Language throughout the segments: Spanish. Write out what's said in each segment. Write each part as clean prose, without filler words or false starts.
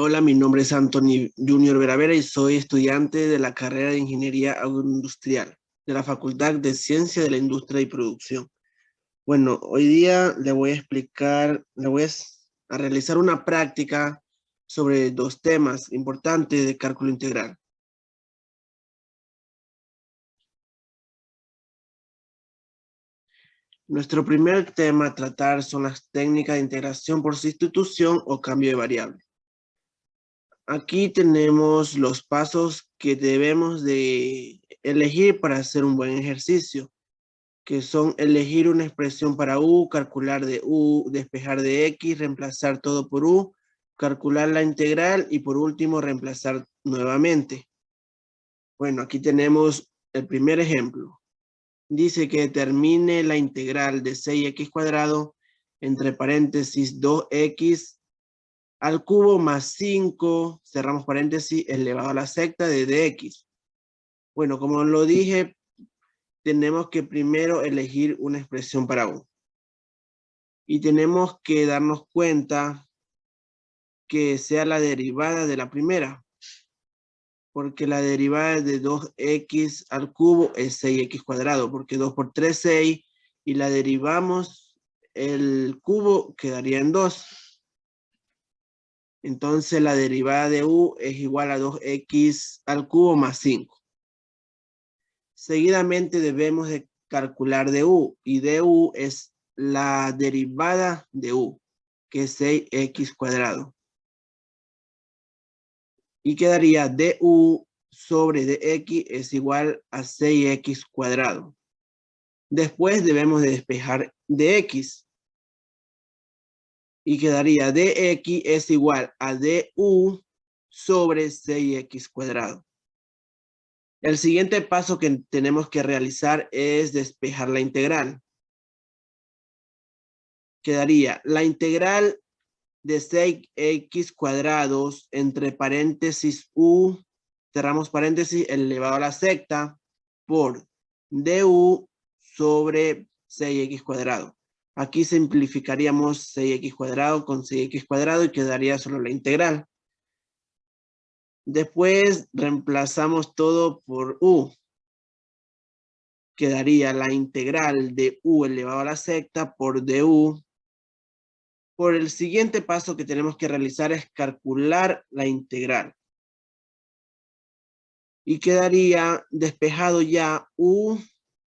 Hola, mi nombre es Anthony Junior Veravera y soy estudiante de la carrera de Ingeniería Agroindustrial de la Facultad de Ciencia de la Industria y Producción. Bueno, hoy día le voy a explicar, a realizar una práctica sobre dos temas importantes de cálculo integral. Nuestro primer tema a tratar son las técnicas de integración por sustitución o cambio de variable. Aquí tenemos los pasos que debemos de elegir para hacer un buen ejercicio, que son elegir una expresión para U, calcular de U, despejar de X, reemplazar todo por U, calcular la integral y por último reemplazar nuevamente. Bueno, aquí tenemos el primer ejemplo. Dice que determine la integral de 6x cuadrado entre paréntesis 2x al cubo más 5, cerramos paréntesis, elevado a la sexta de dx. Bueno, como lo dije, tenemos que primero elegir una expresión para U. Y tenemos que darnos cuenta que sea la derivada de la primera. Porque la derivada de 2x al cubo es 6x cuadrado. Porque 2 por 3 es 6. Y la derivamos, el cubo quedaría en 2. Entonces la derivada de U es igual a 2x al cubo más 5. Seguidamente debemos de calcular de U, y de U es la derivada de U, que es 6x cuadrado. Y quedaría du sobre dx es igual a 6x cuadrado. Después debemos de despejar dx. Y quedaría dx es igual a du sobre 6x cuadrado. El siguiente paso que tenemos que realizar es despejar la integral. Quedaría la integral de 6x cuadrados entre paréntesis u, cerramos paréntesis, elevado a la sexta, por du sobre 6x cuadrado. Aquí simplificaríamos 6x cuadrado con 6x cuadrado y quedaría solo la integral. Después reemplazamos todo por u. Quedaría la integral de u elevado a la sexta por du. Por el siguiente paso que tenemos que realizar es calcular la integral. Y quedaría despejado ya u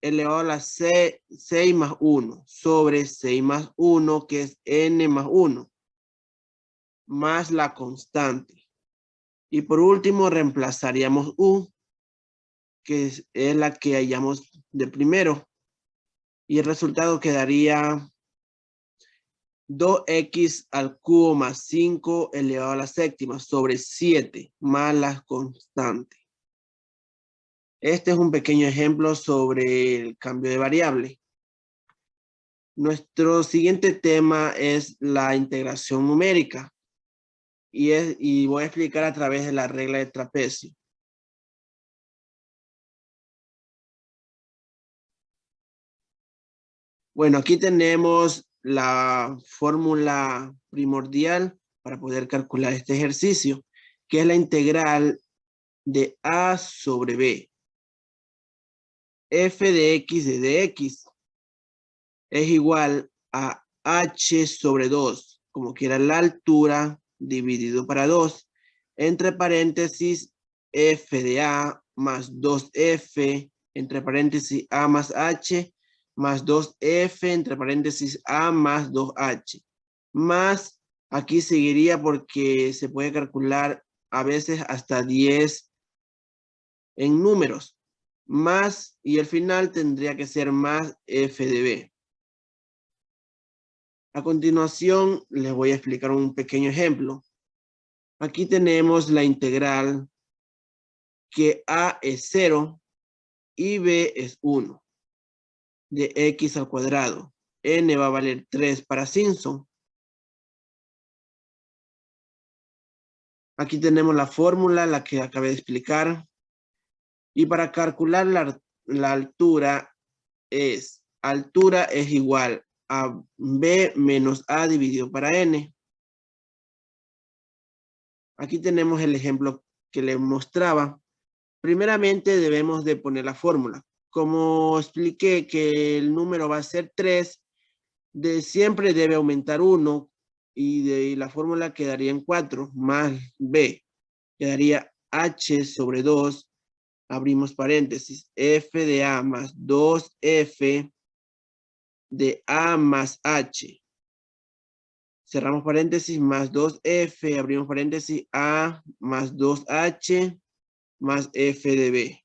elevado a la 6 más 1 sobre 6 más 1, que es n más 1, más la constante. Y por último reemplazaríamos u, que es la que hallamos de primero. Y el resultado quedaría 2x al cubo más 5 elevado a la séptima sobre 7 más la constante. Este es un pequeño ejemplo sobre el cambio de variable. Nuestro siguiente tema es la integración numérica. Y voy a explicar a través de la regla de trapecio. Bueno, aquí tenemos la fórmula primordial para poder calcular este ejercicio, que es la integral de a sobre b. F de x de dx es igual a h sobre 2, como quiera la altura, dividido para 2, entre paréntesis f de a más 2f, entre paréntesis a más h, más 2f, entre paréntesis a más 2h. Más, aquí seguiría porque se puede calcular a veces hasta 10 en números. Más, y el final tendría que ser más f de b. A continuación, les voy a explicar un pequeño ejemplo. Aquí tenemos la integral que a es 0 y b es 1 de x al cuadrado. N va a valer 3 para Simpson. Aquí tenemos la fórmula, la que acabé de explicar. Y para calcular la altura es igual a b menos a dividido para n. Aquí tenemos el ejemplo que les mostraba. Primeramente debemos de poner la fórmula. Como expliqué que el número va a ser 3, siempre debe aumentar 1 y la fórmula quedaría en 4 más b. Quedaría h sobre 2, abrimos paréntesis, f de a más 2f de a más h. Cerramos paréntesis, más 2f, abrimos paréntesis, a más 2h más f de b.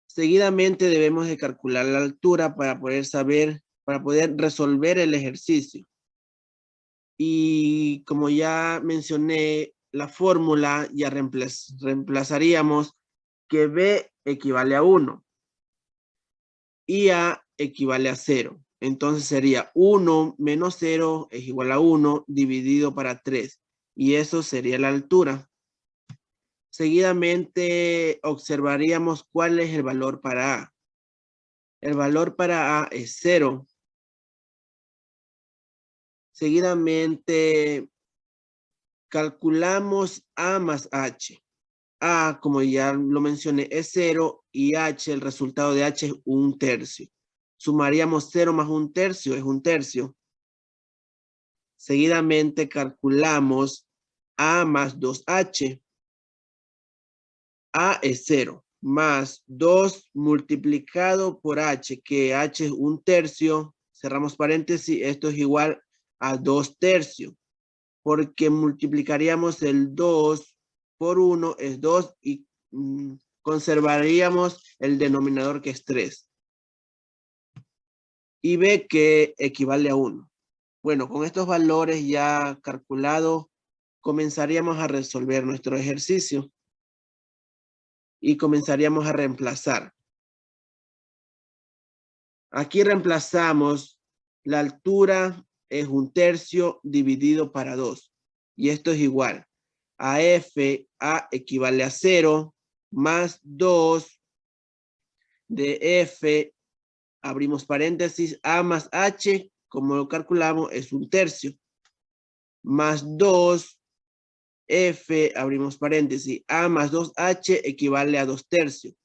Seguidamente debemos de calcular la altura para poder resolver el ejercicio. Y como ya mencioné la fórmula, ya reemplazaríamos que b equivale a 1 y a equivale a 0. Entonces sería 1 menos 0 es igual a 1 dividido para 3. Y eso sería la altura. Seguidamente observaríamos cuál es el valor para A. El valor para A es 0. Seguidamente calculamos A más H. A, como ya lo mencioné, es 0 y H, el resultado de H es 1/3. Sumaríamos 0 más 1/3 es 1/3. Seguidamente calculamos A más 2H. A es 0 más 2 multiplicado por H, que H es 1/3. Cerramos paréntesis, esto es igual a 2/3, porque multiplicaríamos el 2 por 1 es 2 y conservaríamos el denominador que es 3. Y B que equivale a 1. Bueno, con estos valores ya calculados, comenzaríamos a resolver nuestro ejercicio y comenzaríamos a reemplazar. Aquí reemplazamos la altura es 1/3 dividido para 2. Y esto es igual a F, A equivale a 0, más 2 de F, abrimos paréntesis, A más H, como lo calculamos, es 1/3, más 2 F, abrimos paréntesis, A más 2H equivale a 2/3,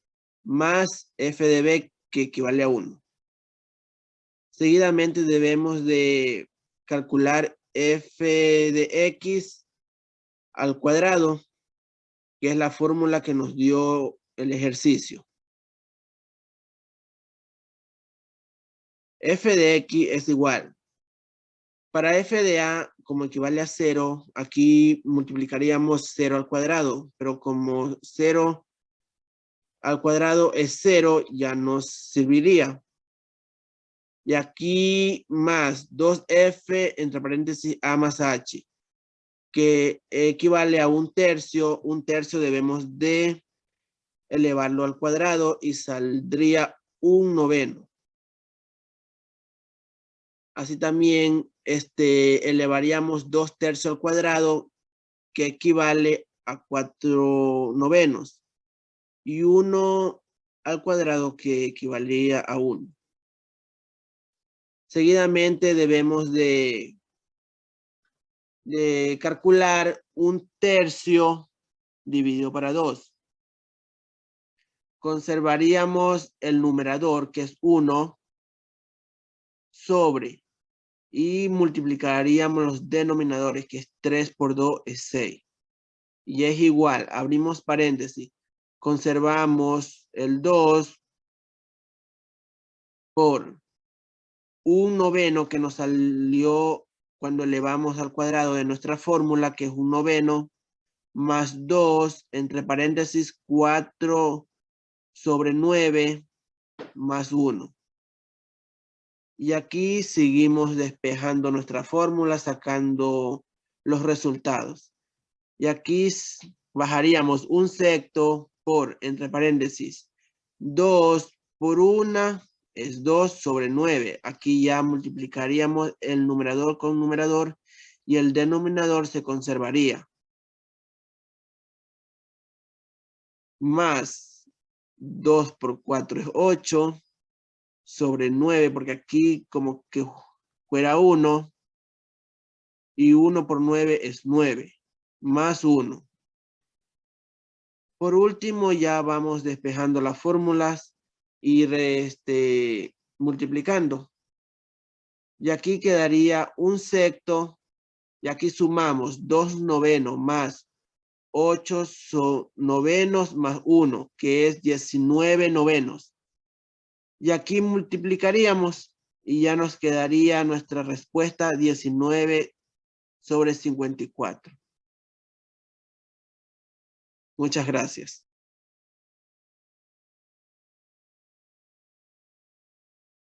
más F de B, que equivale a 1. Seguidamente debemos de calcular f de x al cuadrado, que es la fórmula que nos dio el ejercicio. F de x es igual. Para f de a, como equivale a 0, aquí multiplicaríamos 0 al cuadrado, pero como 0 al cuadrado es 0, ya nos serviría. Y aquí más 2f, entre paréntesis, a más h, que equivale a 1/3. 1/3 debemos de elevarlo al cuadrado y saldría 1/9. Así también elevaríamos 2/3 al cuadrado, que equivale a 4/9. Y 1 al cuadrado, que equivaldría a 1. Seguidamente debemos de calcular 1/3 dividido para 2. Conservaríamos el numerador, que es 1, sobre, y multiplicaríamos los denominadores, que es 3 por 2 es 6. Y es igual, abrimos paréntesis, conservamos el 2 por 1/9 que nos salió cuando elevamos al cuadrado de nuestra fórmula, que es 1/9, más 2, entre paréntesis, 4 sobre 9, más 1. Y aquí seguimos despejando nuestra fórmula, sacando los resultados. Y aquí bajaríamos 1/6 por, entre paréntesis, 2 por 1 es 2 sobre 9. Aquí ya multiplicaríamos el numerador con numerador y el denominador se conservaría. Más 2 por 4 es 8 sobre 9, porque aquí como que fuera 1, y 1 por 9 es 9. más 1. Por último, ya vamos despejando las fórmulas y multiplicando. Y aquí quedaría 1/6. Y aquí sumamos 2/9 más 8/9 más 1, que es 19/9. Y aquí multiplicaríamos y ya nos quedaría nuestra respuesta 19/54. Muchas gracias.